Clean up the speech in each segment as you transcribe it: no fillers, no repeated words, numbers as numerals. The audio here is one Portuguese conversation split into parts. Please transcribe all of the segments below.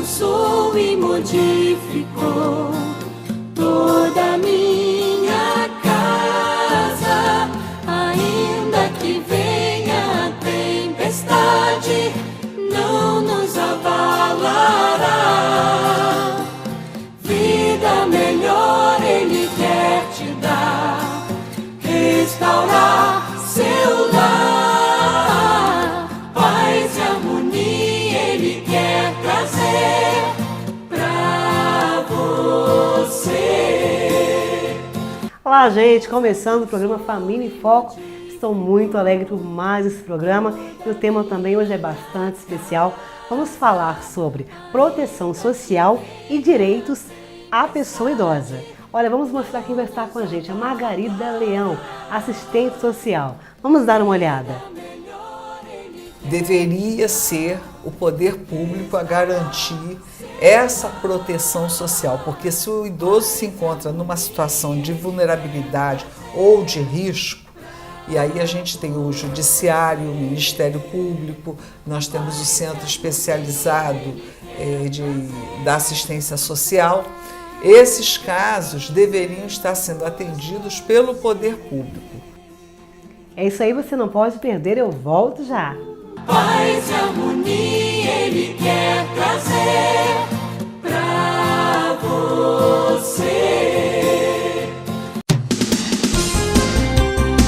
alcançou e modificou toda a minha casa. Ainda que venha a tempestade, não nos abalará. Vida melhor Ele quer te dar, restaurar seu lar. Paz e harmonia Ele quer trazer pra você. Olá, gente, começando o programa Família em Foco. Estou muito alegre por mais esse programa e o tema também hoje é bastante especial. Vamos falar sobre proteção social e direitos à pessoa idosa. Olha, vamos mostrar quem vai estar com a gente, a Margarida Leão, assistente social. Vamos dar uma olhada. Deveria ser o poder público a garantir essa proteção social, porque se o idoso se encontra numa situação de vulnerabilidade ou de risco, e aí a gente tem o Judiciário, o Ministério Público, nós temos o Centro Especializado da Assistência Social. Esses casos deveriam estar sendo atendidos pelo poder público. É isso aí, você não pode perder, eu volto já. Paz e harmonia Ele quer trazer pra você.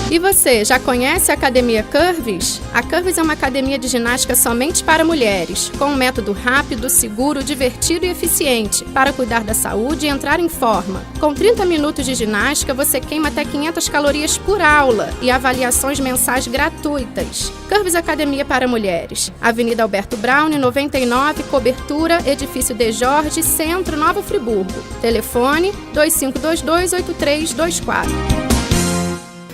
E você, já conhece a Academia Curves? A Curves é uma academia de ginástica somente para mulheres, com um método rápido, seguro, divertido e eficiente para cuidar da saúde e entrar em forma. Com 30 minutos de ginástica, você queima até 500 calorias por aula e avaliações mensais gratuitas. Curves Academia para Mulheres, Avenida Alberto Braune, 99, Cobertura, Edifício De Jorge, Centro, Nova Friburgo. Telefone 2522-8324.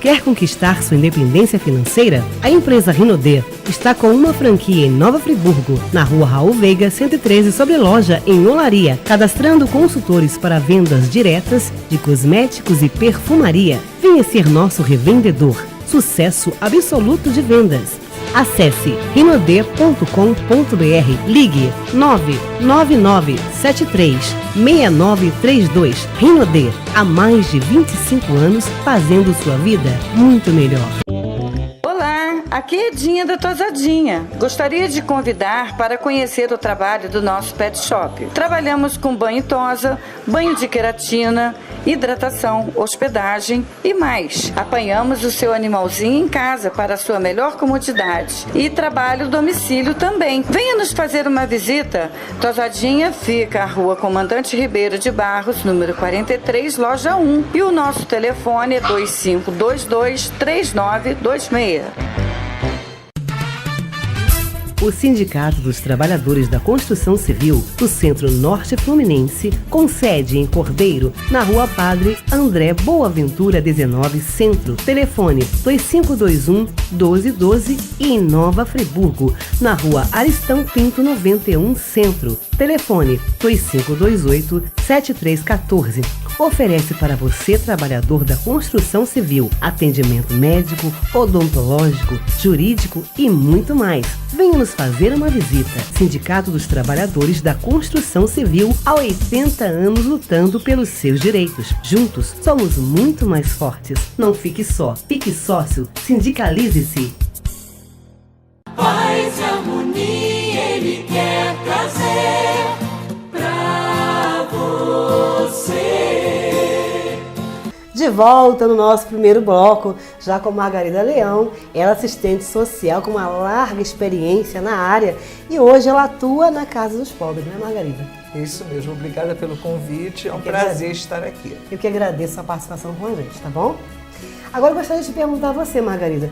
Quer conquistar sua independência financeira? A empresa Rinode está com uma franquia em Nova Friburgo, na rua Raul Veiga, 113, sobre loja em Olaria, cadastrando consultores para vendas diretas de cosméticos e perfumaria. Venha ser nosso revendedor. Sucesso absoluto de vendas. Acesse rinode.com.br. Ligue 999736932. Rinode, há mais de 25 anos fazendo sua vida muito melhor. Olá, aqui é Edinha da Tosadinha. Gostaria de convidar para conhecer o trabalho do nosso pet shop. Trabalhamos com banho tosa, banho de queratina, hidratação, hospedagem e mais. Apanhamos o seu animalzinho em casa para a sua melhor comodidade. E trabalho domicílio também. Venha nos fazer uma visita. Tosadinha fica à Rua Comandante Ribeiro de Barros, número 43, loja 1. E o nosso telefone é 2522-3926. O Sindicato dos Trabalhadores da Construção Civil do Centro Norte Fluminense, com sede em Cordeiro, na Rua Padre André Boaventura 19, Centro. Telefone 2521-1212 e em Nova Friburgo, na Rua Aristão Pinto 91, Centro. Telefone 2528-7314. Oferece para você, trabalhador da construção civil, atendimento médico, odontológico, jurídico e muito mais. Venha nos fazer uma visita. Sindicato dos Trabalhadores da Construção Civil, há 80 anos lutando pelos seus direitos. Juntos, somos muito mais fortes. Não fique só, fique sócio, sindicalize-se. Paz e harmonia Ele quer trazer pra você. De volta no nosso primeiro bloco, já com Margarida Leão, ela é assistente social com uma larga experiência na área e hoje ela atua na Casa dos Pobres, né, Margarida? Isso mesmo, obrigada pelo convite, é um prazer estar aqui. Eu que agradeço a participação com a gente, tá bom? Agora eu gostaria de perguntar a você, Margarida,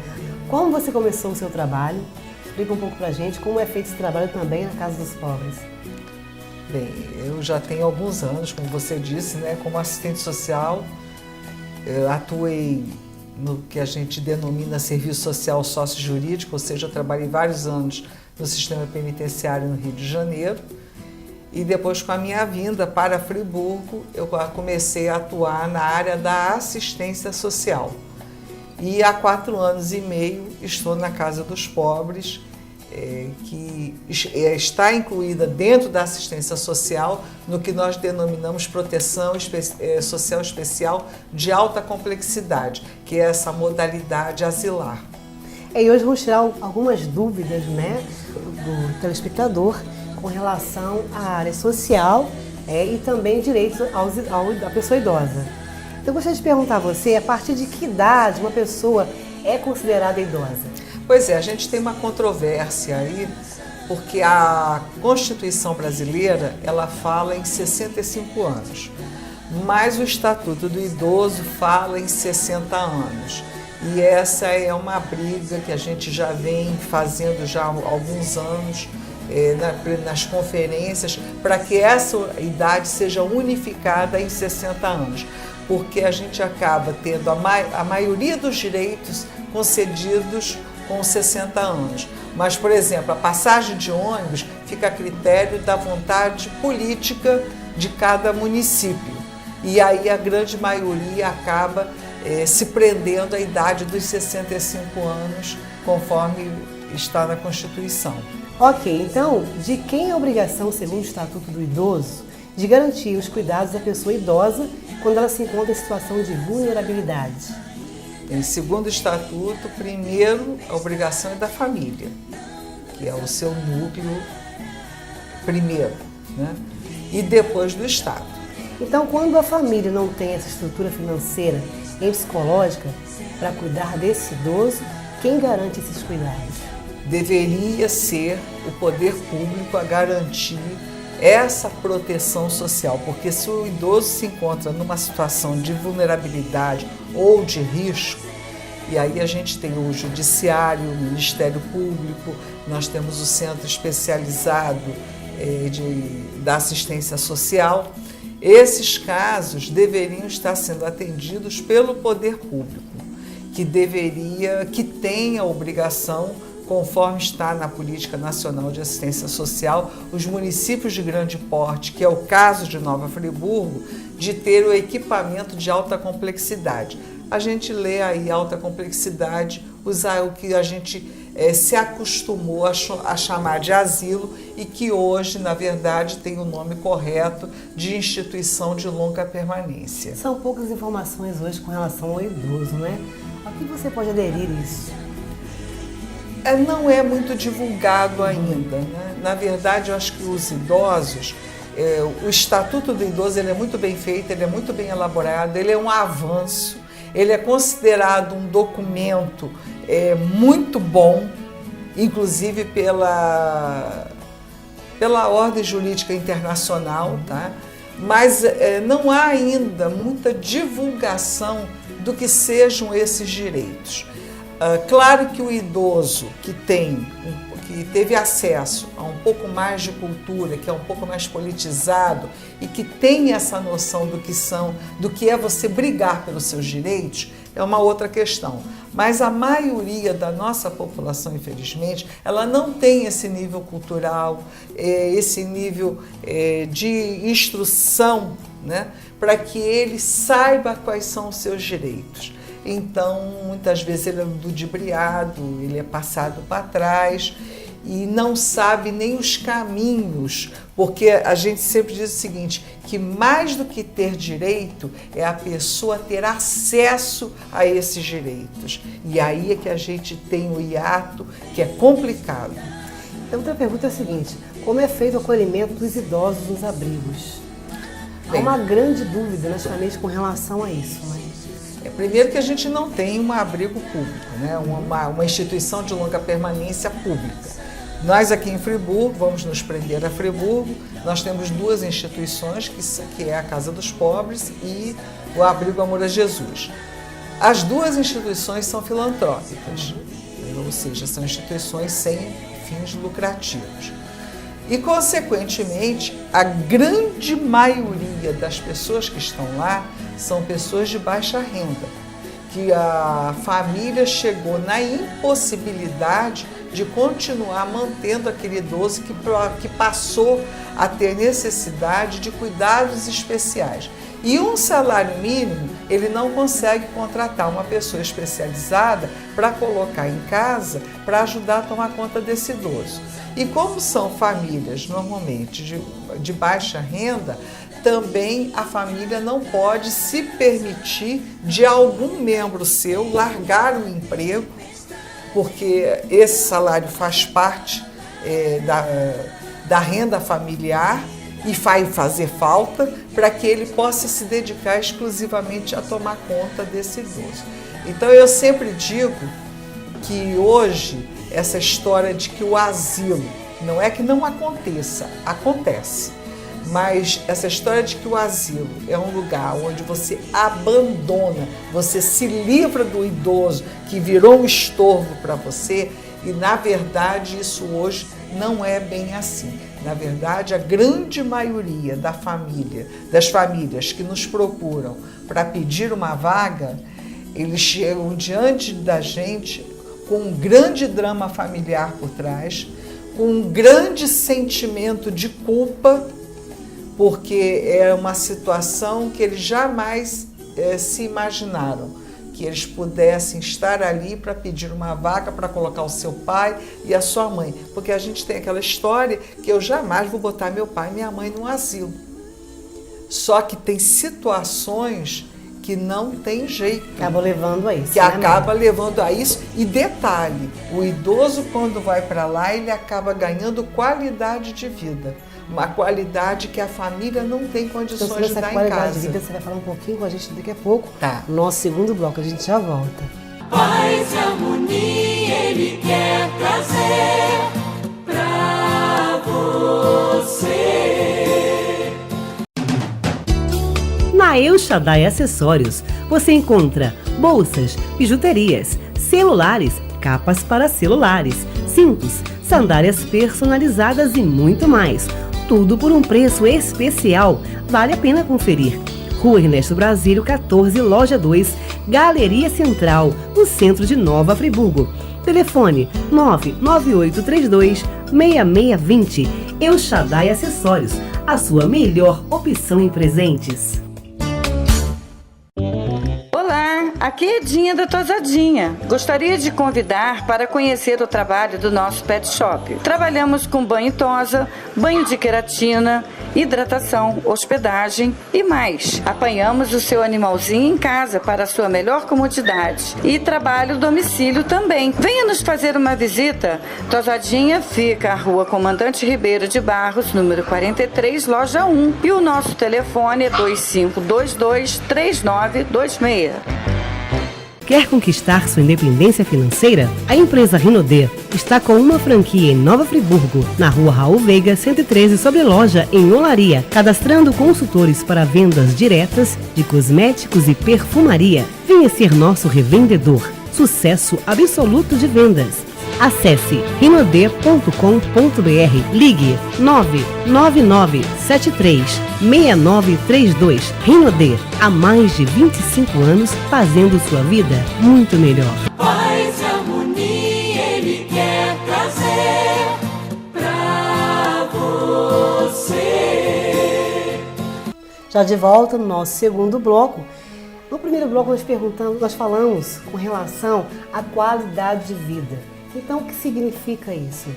como você começou o seu trabalho? Explica um pouco pra gente como é feito esse trabalho também na Casa dos Pobres. Bem, eu já tenho alguns anos, como você disse, né, como assistente social. Eu atuei no que a gente denomina serviço social sócio-jurídico, ou seja, eu trabalhei vários anos no sistema penitenciário no Rio de Janeiro. E depois, com a minha vinda para Friburgo, eu comecei a atuar na área da assistência social. E há 4 anos e meio estou na Casa dos Pobres, que está incluída dentro da assistência social no que nós denominamos proteção social especial de alta complexidade, que é essa modalidade asilar. E hoje vamos tirar algumas dúvidas, né, do telespectador com relação à área social e também direitos da pessoa idosa. Então, eu gostaria de perguntar a você, a partir de que idade uma pessoa é considerada idosa? Pois é, a gente tem uma controvérsia aí, porque a Constituição brasileira, ela fala em 65 anos, mas o Estatuto do Idoso fala em 60 anos. E essa é uma briga que a gente já vem fazendo já há alguns anos nas conferências, para que essa idade seja unificada em 60 anos, porque a gente acaba tendo a maioria dos direitos concedidos com 60 anos. Mas, por exemplo, a passagem de ônibus fica a critério da vontade política de cada município. E aí a grande maioria acaba se prendendo à idade dos 65 anos, conforme está na Constituição. Ok, então, de quem é a obrigação, segundo o Estatuto do Idoso, de garantir os cuidados da pessoa idosa quando ela se encontra em situação de vulnerabilidade? Segundo o Estatuto, primeiro a obrigação é da família, que é o seu núcleo primeiro, né? E depois do Estado. Então, quando a família não tem essa estrutura financeira e psicológica para cuidar desse idoso, quem garante esses cuidados? Deveria ser o poder público a garantir essa proteção social, porque se o idoso se encontra numa situação de vulnerabilidade ou de risco, e aí a gente tem o Judiciário, o Ministério Público, nós temos o Centro Especializado da Assistência Social, esses casos deveriam estar sendo atendidos pelo poder público, que tem a obrigação, conforme está na Política Nacional de Assistência Social, os municípios de grande porte, que é o caso de Nova Friburgo, de ter o equipamento de alta complexidade. A gente lê aí alta complexidade, usar o que a gente se acostumou a chamar de asilo e que hoje, na verdade, tem o nome correto de instituição de longa permanência. São poucas informações hoje com relação ao idoso, né? A que você pode aderir isso? Não é muito divulgado ainda, né? Na verdade, eu acho que os idosos, o Estatuto do Idoso ele é muito bem feito, ele é muito bem elaborado, ele é um avanço, ele é considerado um documento muito bom, inclusive pela Ordem Jurídica Internacional, tá? Mas não há ainda muita divulgação do que sejam esses direitos. Claro que o idoso que teve acesso a um pouco mais de cultura, que é um pouco mais politizado e que tem essa noção do que é você brigar pelos seus direitos, é uma outra questão. Mas a maioria da nossa população, infelizmente, ela não tem esse nível cultural, esse nível de instrução, né, para que ele saiba quais são os seus direitos. Então, muitas vezes ele é ludibriado, ele é passado para trás e não sabe nem os caminhos, porque a gente sempre diz o seguinte, que mais do que ter direito é a pessoa ter acesso a esses direitos. E aí é que a gente tem o hiato, que é complicado. Então, outra pergunta é a seguinte, como é feito o acolhimento dos idosos nos abrigos? Há uma grande dúvida nas famílias com relação a isso, né? Primeiro que a gente não tem um abrigo público, né? uma instituição de longa permanência pública. Nós aqui em Friburgo, vamos nos prender a Friburgo, nós temos duas instituições, que é a Casa dos Pobres e o Abrigo Amor a Jesus. As duas instituições são filantrópicas, ou seja, são instituições sem fins lucrativos. E, consequentemente, a grande maioria das pessoas que estão lá são pessoas de baixa renda, que a família chegou na impossibilidade de continuar mantendo aquele idoso que passou a ter necessidade de cuidados especiais. E um salário mínimo, ele não consegue contratar uma pessoa especializada para colocar em casa para ajudar a tomar conta desse idoso. E como são famílias normalmente de baixa renda, também a família não pode se permitir de algum membro seu largar o emprego, porque esse salário faz parte da renda familiar e vai fazer falta para que ele possa se dedicar exclusivamente a tomar conta desse idoso. Então eu sempre digo que hoje essa história de que o asilo, não é que não aconteça, acontece, mas essa história de que o asilo é um lugar onde você abandona, você se livra do idoso que virou um estorvo para você, e na verdade isso hoje não é bem assim. Na verdade, a grande maioria das famílias que nos procuram para pedir uma vaga, eles chegam diante da gente com um grande drama familiar por trás, com um grande sentimento de culpa, porque é uma situação que eles jamais se imaginaram, que eles pudessem estar ali para pedir uma vaga para colocar o seu pai e a sua mãe. Porque a gente tem aquela história que eu jamais vou botar meu pai e minha mãe num asilo. Só que tem situações que não tem jeito. Acaba levando a isso. Que acaba levando a isso. E detalhe, o idoso quando vai para lá, ele acaba ganhando qualidade de vida. Uma qualidade que a família não tem condições de dar em casa. Essa qualidade de vida você vai falar um pouquinho com a gente daqui a pouco. Tá. Nosso segundo bloco, a gente já volta. Paz e harmonia Ele quer trazer pra você. Na El Shaddai Acessórios, você encontra bolsas, bijuterias, celulares, capas para celulares, cintos, sandálias personalizadas e muito mais. Tudo por um preço especial. Vale a pena conferir. Rua Ernesto Brasílio, 14, Loja 2, Galeria Central, no centro de Nova Friburgo. Telefone 99832-6620. El Shaddai Acessórios, a sua melhor opção em presentes. Aqui é Edinha da Tosadinha. Gostaria de convidar para conhecer o trabalho do nosso pet shop. Trabalhamos com banho e tosa, banho de queratina, hidratação, hospedagem e mais. Apanhamos o seu animalzinho em casa para a sua melhor comodidade. E trabalho domicílio também. Venha nos fazer uma visita. Tosadinha fica à Rua Comandante Ribeiro de Barros, número 43, Loja 1. E o nosso telefone é 2522-3926. Quer conquistar sua independência financeira? A empresa Rinode está com uma franquia em Nova Friburgo, na Rua Raul Veiga, 113, sobre loja em Olaria, cadastrando consultores para vendas diretas de cosméticos e perfumaria. Venha ser nosso revendedor. Sucesso absoluto de vendas. Acesse rinode.com.br. Ligue 999736932. Rinode, há mais de 25 anos fazendo sua vida muito melhor. Paz e harmonia Ele quer trazer pra você. Já de volta no nosso segundo bloco. No primeiro bloco nós falamos com relação à qualidade de vida. Então, o que significa isso?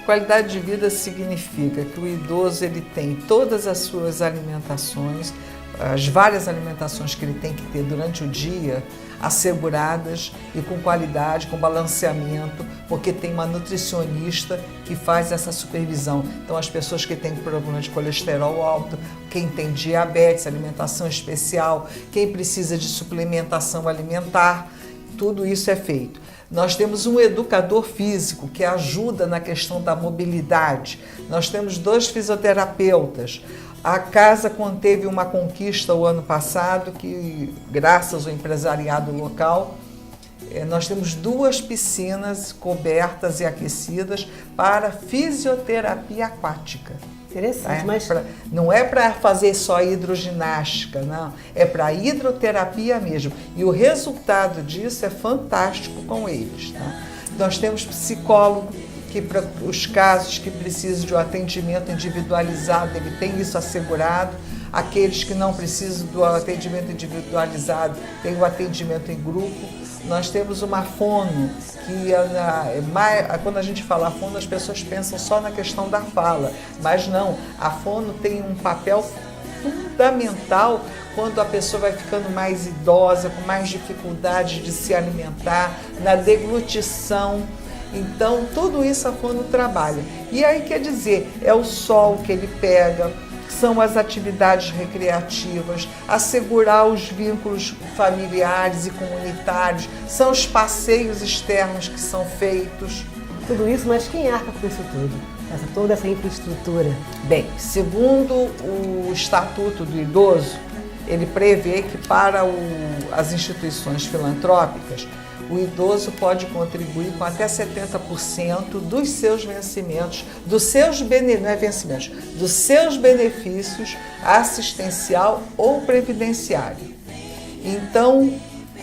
Qualidade de vida significa que o idoso ele tem todas as suas alimentações, as várias alimentações que ele tem que ter durante o dia, asseguradas e com qualidade, com balanceamento, porque tem uma nutricionista que faz essa supervisão. Então, as pessoas que têm problema de colesterol alto, quem tem diabetes, alimentação especial, quem precisa de suplementação alimentar, tudo isso é feito. Nós temos um educador físico que ajuda na questão da mobilidade. Nós temos 2 fisioterapeutas. A casa teve uma conquista o ano passado, que graças ao empresariado local, nós temos 2 piscinas cobertas e aquecidas para fisioterapia aquática. Interessante, mas não é para fazer só hidroginástica, não. É para hidroterapia mesmo. E o resultado disso é fantástico com eles. Tá? Nós temos psicólogo que para os casos que precisam de um atendimento individualizado, ele tem isso assegurado. aqueles que não precisam do atendimento individualizado, tem o atendimento em grupo. Nós temos uma fono, que quando a gente fala fono, as pessoas pensam só na questão da fala, mas não, a fono tem um papel fundamental quando a pessoa vai ficando mais idosa, com mais dificuldade de se alimentar, na deglutição. Então, tudo isso a fono trabalha. E aí, quer dizer, é o sol que ele pega, são as atividades recreativas, assegurar os vínculos familiares e comunitários, são os passeios externos que são feitos. Tudo isso, mas quem arca com isso tudo? Toda essa infraestrutura? Bem, segundo o Estatuto do Idoso, ele prevê que para as instituições filantrópicas, o idoso pode contribuir com até 70% dos seus vencimentos, dos seus benefícios assistencial ou previdenciário. Então,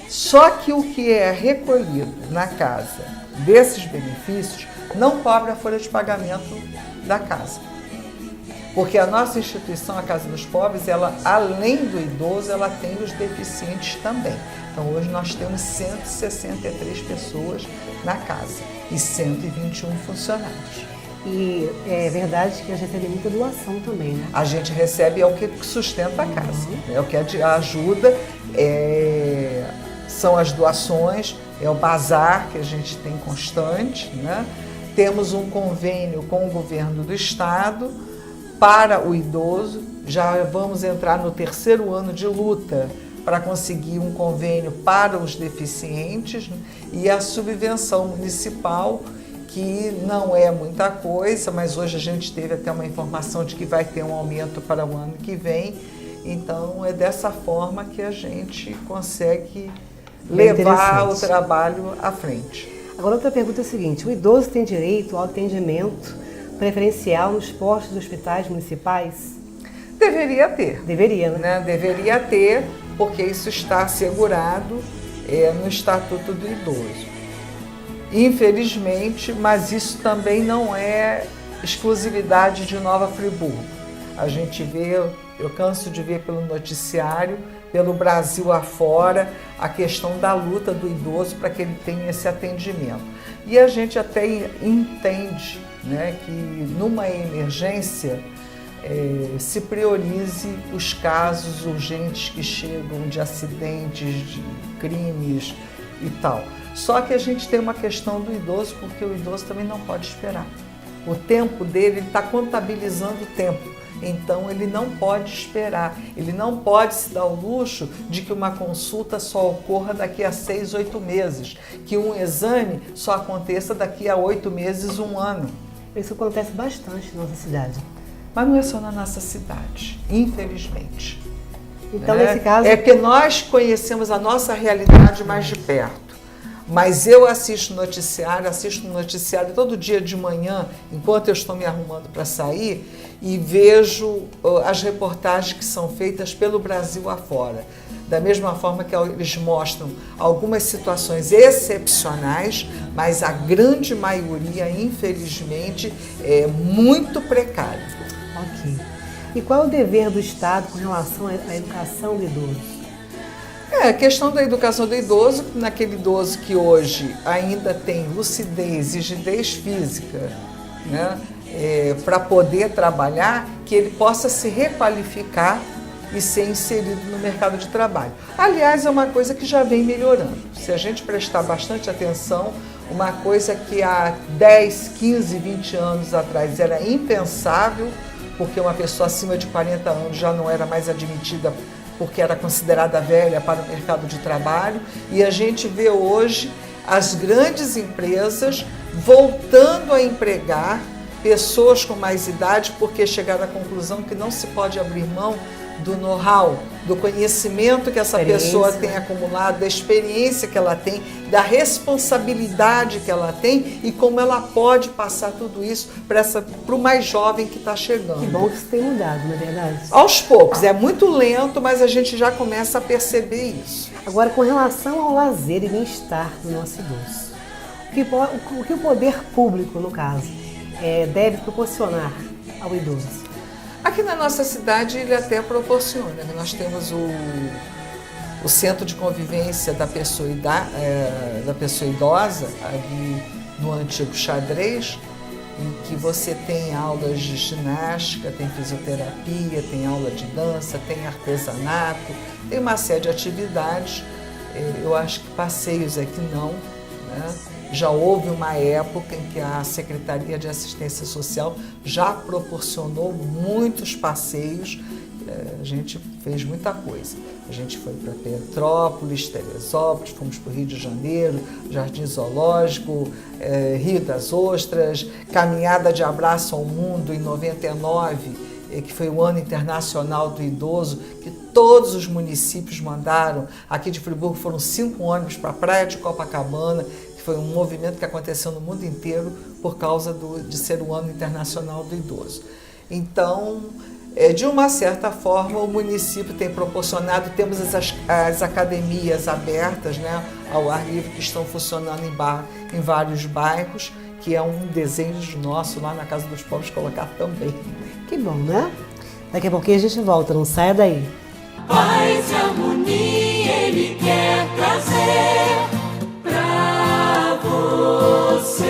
só que o que é recolhido na casa desses benefícios não cobre a folha de pagamento da casa. Porque a nossa instituição, a Casa dos Pobres, ela, além do idoso, ela tem os deficientes também. Então, hoje nós temos 163 pessoas na casa e 121 funcionários. E é verdade que a gente recebe muita doação também, né? A gente recebe, é o que sustenta a casa, é o que ajuda, são as doações, é o bazar que a gente tem constante, né? Temos um convênio com o governo do estado para o idoso, já vamos entrar no 3º ano de luta para conseguir um convênio para os deficientes, né? E a subvenção municipal, que não é muita coisa, mas hoje a gente teve até uma informação de que vai ter um aumento para o ano que vem. Então, é dessa forma que a gente consegue levar o trabalho à frente. Agora, outra pergunta é a seguinte: o idoso tem direito ao atendimento preferencial nos postos de hospitais municipais? Deveria ter. Deveria, né? Deveria ter, porque isso está assegurado no Estatuto do Idoso. Infelizmente, mas isso também não é exclusividade de Nova Friburgo. A gente vê, eu canso de ver pelo noticiário, pelo Brasil afora, a questão da luta do idoso para que ele tenha esse atendimento. E a gente até entende, né, que numa emergência se priorize os casos urgentes que chegam de acidentes, de crimes e tal. Só que a gente tem uma questão do idoso, porque o idoso também não pode esperar. O tempo dele, ele está contabilizando o tempo. Então, ele não pode esperar, ele não pode se dar o luxo de que uma consulta só ocorra daqui a 6, 8 meses, que um exame só aconteça daqui a 8 meses, 1 ano. Isso acontece bastante na nossa cidade. Mas não é só na nossa cidade, infelizmente. Então, nesse caso... É que nós conhecemos a nossa realidade mais de perto. Mas eu assisto noticiário todo dia de manhã, enquanto eu estou me arrumando para sair, e vejo as reportagens que são feitas pelo Brasil afora. Da mesma forma que eles mostram algumas situações excepcionais, mas a grande maioria, infelizmente, é muito precária. Ok. E qual é o dever do Estado com relação à educação do idoso? A questão da educação do idoso, naquele idoso que hoje ainda tem lucidez e rigidez física, né, para poder trabalhar, que ele possa se requalificar e ser inserido no mercado de trabalho. Aliás, é uma coisa que já vem melhorando. Se a gente prestar bastante atenção, uma coisa que há 10, 15, 20 anos atrás era impensável, porque uma pessoa acima de 40 anos já não era mais admitida porque era considerada velha para o mercado de trabalho, e a gente vê hoje as grandes empresas voltando a empregar pessoas com mais idade, porque chegaram à conclusão que não se pode abrir mão do know-how, do conhecimento que essa pessoa tem acumulado, da experiência que ela tem, da responsabilidade que ela tem e como ela pode passar tudo isso para o mais jovem que está chegando. Que bom que isso tem mudado, não é verdade? Aos poucos, é muito lento, mas a gente já começa a perceber isso. Agora, com relação ao lazer e bem-estar do nosso idoso, o que o poder público, no caso, deve proporcionar ao idoso? Aqui na nossa cidade ele até proporciona, né? Nós temos o Centro de Convivência da Pessoa Idosa, ali no antigo Xadrez, em que você tem aulas de ginástica, tem fisioterapia, tem aula de dança, tem artesanato, tem uma série de atividades. Eu acho que passeios aqui não, né? Já houve uma época em que a Secretaria de Assistência Social já proporcionou muitos passeios. A gente fez muita coisa. A gente foi para Petrópolis, Teresópolis, fomos para o Rio de Janeiro, Jardim Zoológico, Rio das Ostras, Caminhada de Abraço ao Mundo em 99, que foi o Ano Internacional do Idoso, que todos os municípios mandaram. Aqui de Friburgo foram 5 ônibus para a Praia de Copacabana, que foi um movimento que aconteceu no mundo inteiro por causa de ser o Ano Internacional do Idoso. Então, de uma certa forma, o município tem proporcionado, temos as academias abertas, né, ao ar livre, que estão funcionando em vários bairros, que é um desejo nosso lá na Casa dos Povos colocar também. Que bom, né? Daqui a pouquinho a gente volta, não saia daí. Paz e harmonia Ele quer trazer pra você.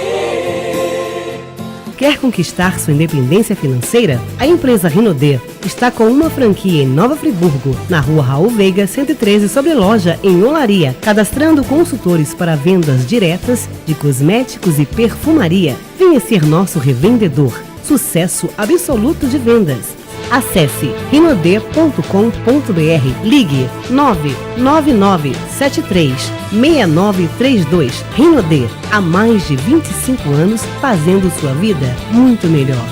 Quer conquistar sua independência financeira? A empresa Rinodê está com uma franquia em Nova Friburgo, na rua Raul Veiga, 113, sobre loja em Olaria, cadastrando consultores para vendas diretas de cosméticos e perfumaria. Venha ser nosso revendedor. Sucesso absoluto de vendas. Acesse rinodê.com.br, ligue 999736932. Rinodê, há mais de 25 anos fazendo sua vida muito melhor.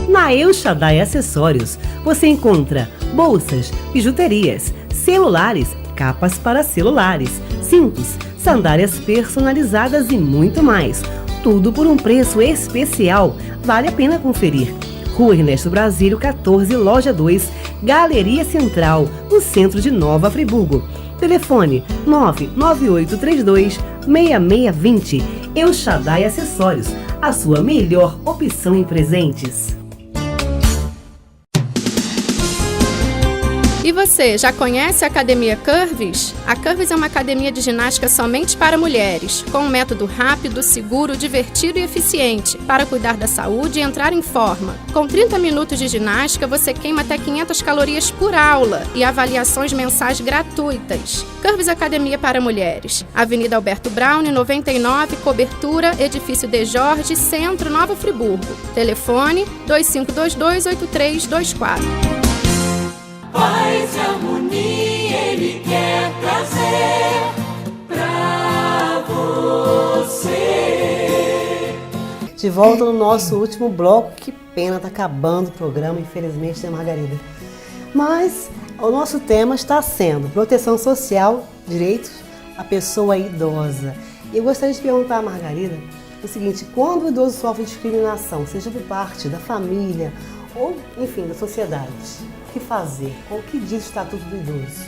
Na El Shaddai Acessórios, você encontra bolsas, bijuterias, celulares, capas para celulares, cintos, sandálias personalizadas e muito mais. Tudo por um preço especial. Vale a pena conferir. Rua Ernesto Brasílio, 14, Loja 2, Galeria Central, no centro de Nova Friburgo. Telefone 99832-6620. El Shaddai Acessórios, a sua melhor opção em presentes. E você, já conhece a Academia Curves? A Curves é uma academia de ginástica somente para mulheres, com um método rápido, seguro, divertido e eficiente, para cuidar da saúde e entrar em forma. Com 30 minutos de ginástica, você queima até 500 calorias por aula e avaliações mensais gratuitas. Curves Academia para Mulheres. Avenida Alberto Braune, 99, cobertura, Edifício De Jorge, Centro, Nova Friburgo. Telefone 2522-8324. Paz e harmonia Ele quer trazer pra você. De volta no nosso último bloco. Que pena, tá acabando o programa, infelizmente, né, Margarida? Mas o nosso tema está sendo proteção social, direitos à pessoa idosa. E eu gostaria de perguntar à Margarida o seguinte: quando o idoso sofre discriminação, seja por parte da família ou, enfim, da sociedade, o que fazer? O que diz o Estatuto do Idoso?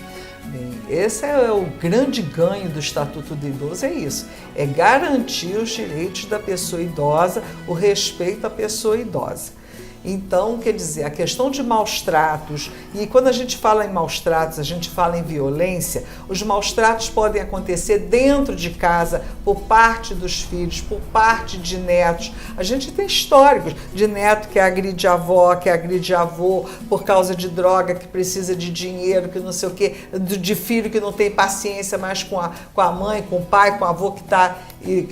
Bem, esse é o grande ganho do Estatuto do Idoso, é isso, é garantir os direitos da pessoa idosa, o respeito à pessoa idosa. Então, quer dizer, a questão de maus tratos, e quando a gente fala em maus tratos, a gente fala em violência, os maus tratos podem acontecer dentro de casa, por parte dos filhos, por parte de netos. A gente tem históricos de neto que agride a avó, que agride avô por causa de droga, que precisa de dinheiro, que não sei o quê, de filho que não tem paciência mais com a mãe, com o pai, com o avô que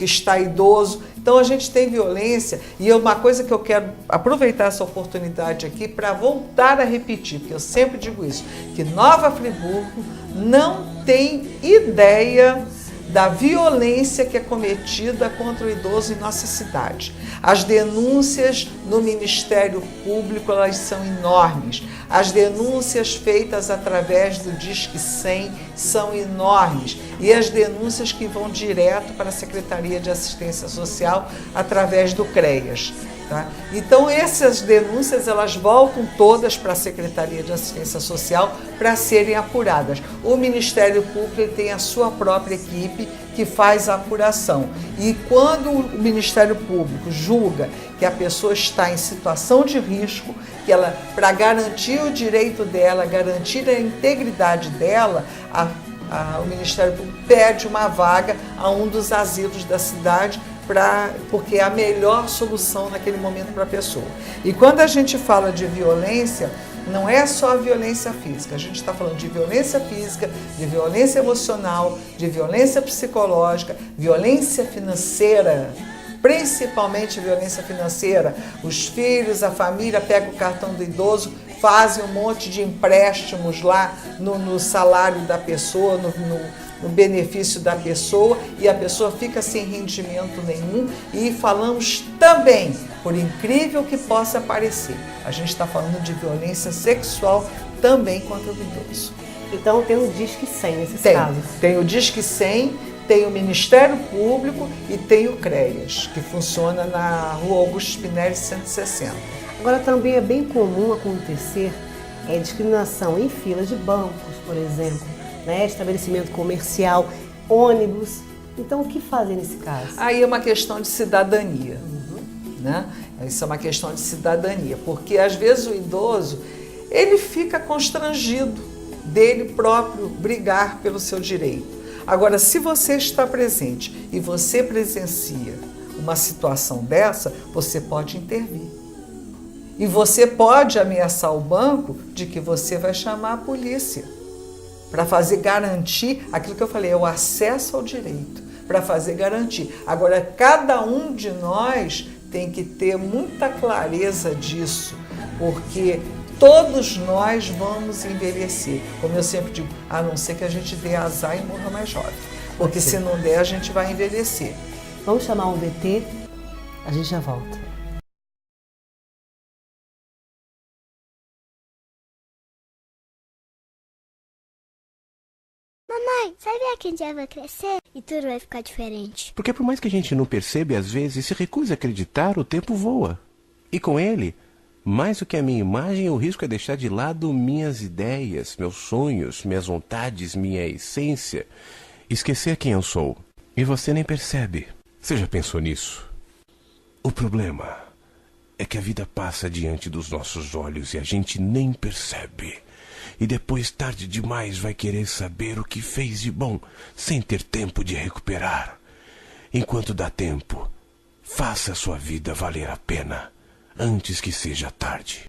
está idoso. Então a gente tem violência, e é uma coisa que eu quero aproveitar essa oportunidade aqui para voltar a repetir, porque eu sempre digo isso, que Nova Friburgo não tem ideia da violência que é cometida contra o idoso em nossa cidade. As denúncias no Ministério Público, elas são enormes. As denúncias feitas através do Disque 100 são enormes. E as denúncias que vão direto para a Secretaria de Assistência Social através do CREAS. Tá? Então essas denúncias elas voltam todas para a Secretaria de Assistência Social para serem apuradas. O Ministério Público ele tem a sua própria equipe que faz a apuração. E quando o Ministério Público julga que a pessoa está em situação de risco, que ela, para garantir o direito dela, garantir a integridade dela, o Ministério Público pede uma vaga a um dos asilos da cidade, porque é a melhor solução naquele momento para a pessoa. E quando a gente fala de violência, não é só a violência física, a gente está falando de violência física, de violência emocional, de violência psicológica, violência financeira, principalmente violência financeira. Os filhos, a família pega o cartão do idoso, fazem um monte de empréstimos lá no salário da pessoa, no benefício da pessoa, e a pessoa fica sem rendimento nenhum. E falamos também, por incrível que possa parecer, a gente está falando de violência sexual também contra o idoso. Então tem o Disque 100 nesses Tem, casos. tem o Disque 100, tem o Ministério Público e tem o CREAS, que funciona na Rua Augusto Spinelli 160. Agora também é bem comum acontecer discriminação em filas de bancos, por exemplo, né? Estabelecimento comercial, ônibus. Então o que fazer nesse caso? Aí é uma questão de cidadania, né? Isso é uma questão de cidadania, porque às vezes o idoso ele fica constrangido dele próprio brigar pelo seu direito. Agora, se você está presente e você presencia uma situação dessa, você pode intervir. E você pode ameaçar o banco de que você vai chamar a polícia para fazer garantir aquilo que eu falei, é o acesso ao direito, para fazer garantir. Agora, cada um de nós tem que ter muita clareza disso, porque todos nós vamos envelhecer. Como eu sempre digo, a não ser que a gente dê azar e morra mais jovem. Porque se não der, a gente vai envelhecer. Vamos chamar um VT, a gente já volta. Mamãe, sabia que um dia vai crescer e tudo vai ficar diferente? Porque por mais que a gente não perceba, às vezes se recusa a acreditar, o tempo voa. E com ele, mais do que a minha imagem, o risco é deixar de lado minhas ideias, meus sonhos, minhas vontades, minha essência. Esquecer quem eu sou. E você nem percebe. Você já pensou nisso? O problema é que a vida passa diante dos nossos olhos e a gente nem percebe. E depois, tarde demais, vai querer saber o que fez de bom, sem ter tempo de recuperar. Enquanto dá tempo, faça a sua vida valer a pena, antes que seja tarde.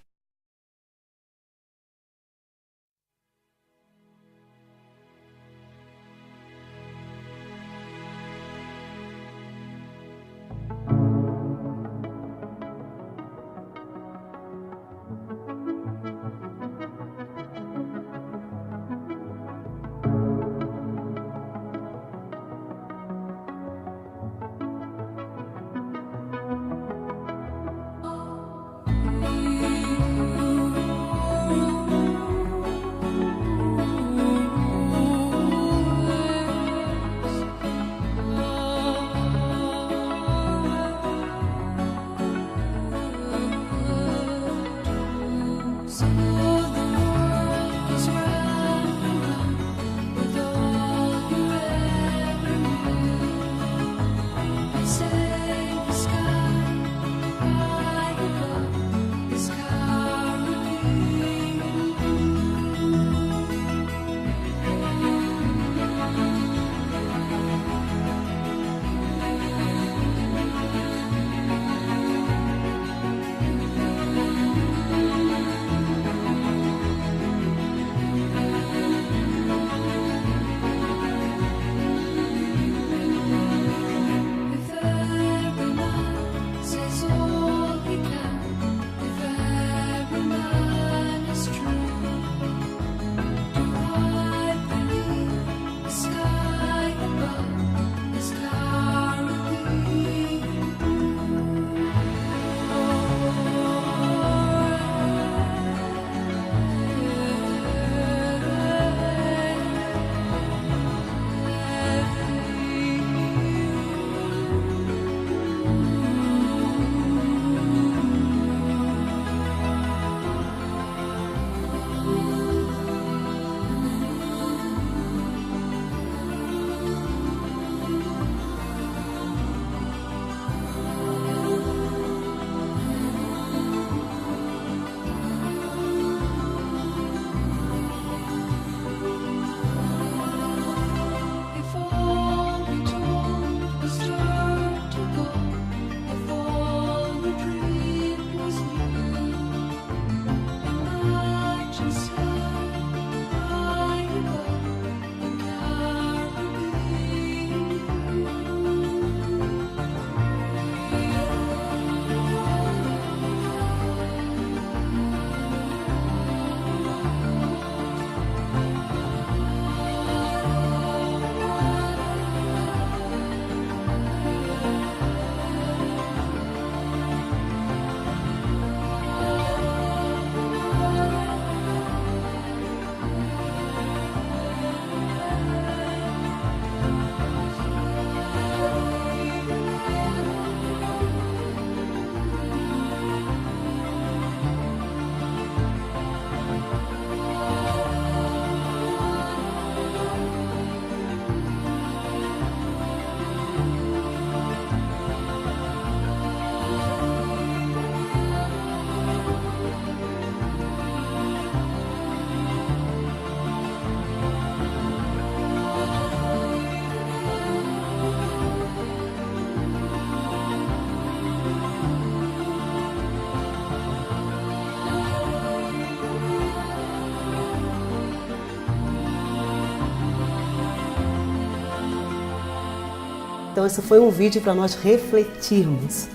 Então esse foi um vídeo para nós refletirmos.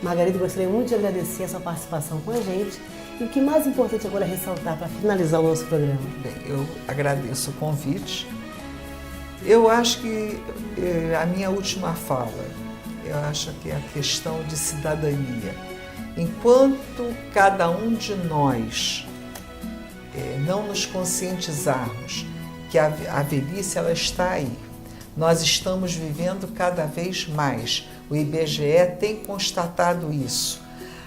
Margarida, gostaria muito de agradecer a sua participação com a gente. E o que mais importante agora é ressaltar para finalizar o nosso programa? Bem, eu agradeço o convite. Eu acho que a minha última fala, eu acho que é a questão de cidadania. Enquanto cada um de nós não nos conscientizarmos que a velhice ela está aí, nós estamos vivendo cada vez mais. O IBGE tem constatado isso.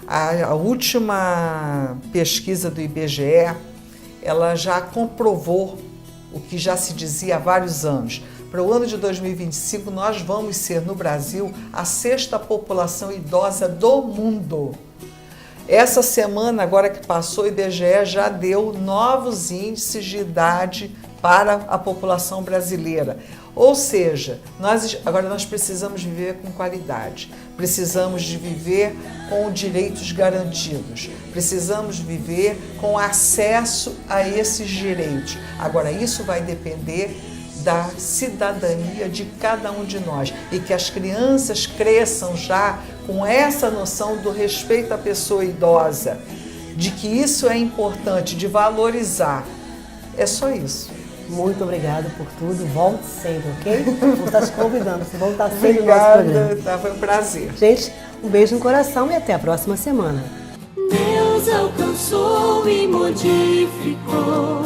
A última pesquisa do IBGE, ela já comprovou o que já se dizia há vários anos. Para o ano de 2025, nós vamos ser, no Brasil, a 6ª população idosa do mundo. Essa semana, agora que passou, o IBGE já deu novos índices de idade para a população brasileira. Ou seja, agora nós precisamos viver com qualidade, precisamos de viver com direitos garantidos, precisamos viver com acesso a esses direitos. Agora, isso vai depender da cidadania de cada um de nós e que as crianças cresçam já com essa noção do respeito à pessoa idosa, de que isso é importante, de valorizar. É só isso. Muito obrigada por tudo. Volte sempre, ok? Vou estar te convidando. Você voltar sempre no nosso Obrigada, programa. foi um prazer. Gente, um beijo no coração e até a próxima semana. Deus alcançou e modificou